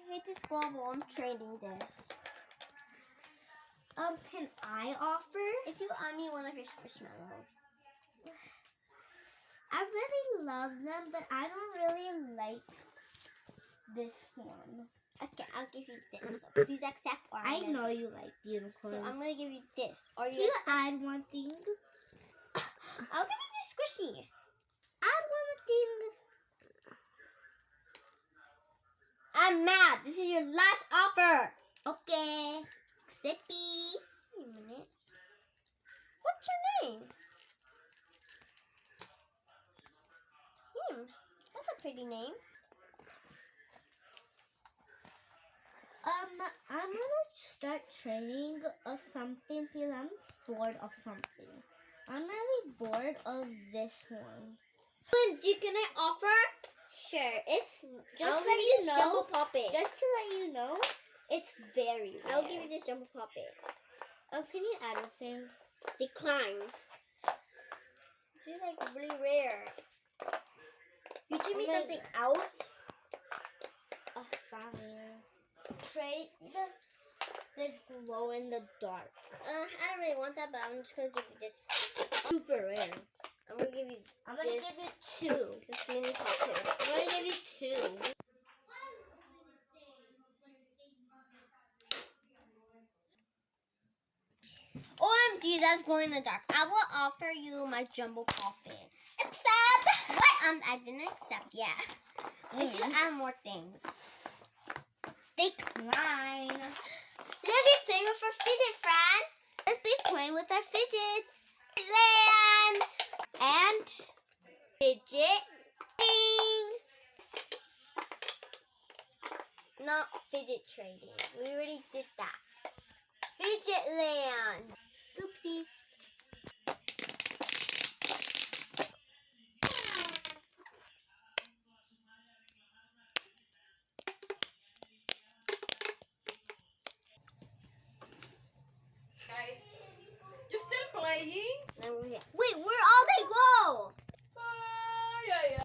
hate this global. I'm trading this. Can I offer? If you me one of your squishmallows. I really love them, but I don't really like this one. Okay, I'll give you this. Please accept. Or I know you like unicorns. So I'm gonna give you this. Or Can you add one thing? I'll give you this squishy. Add one thing. I'm mad. This is your last offer. Okay. Sippy. Wait a minute. What's your name? That's a pretty name. I'm gonna start training of something because I'm bored of something. I'm really bored of this one. Can I offer? Sure, it's just I'll to give you this let jumbo puppet. Just to let you know, it's very rare. I'll give you this jumbo puppet. Can you add a thing? Decline. This is like really rare. You give me something else? Fine. Trade this glow in the dark. I don't really want that, but I'm just gonna give you this. Super rare. I'm gonna give you you two. This mini puppet. I'm gonna give you two. OMG, that's glow in the dark. I will offer you my jumbo puppet. Accept! What? I didn't accept yet. If you add more things. Decline. Let's be playing with our fidget friend. Let's be playing with our fidgets. Land. And Fidget. Ding. Not fidget trading. We already did that. Fidget land. Oopsies. Guys, you still playing? Wait, where all they go? Ay, ay, ay.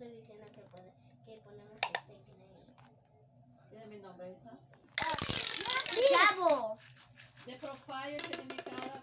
¿Tiene mi nombre, esa? Devil. De profile tiene mi cara.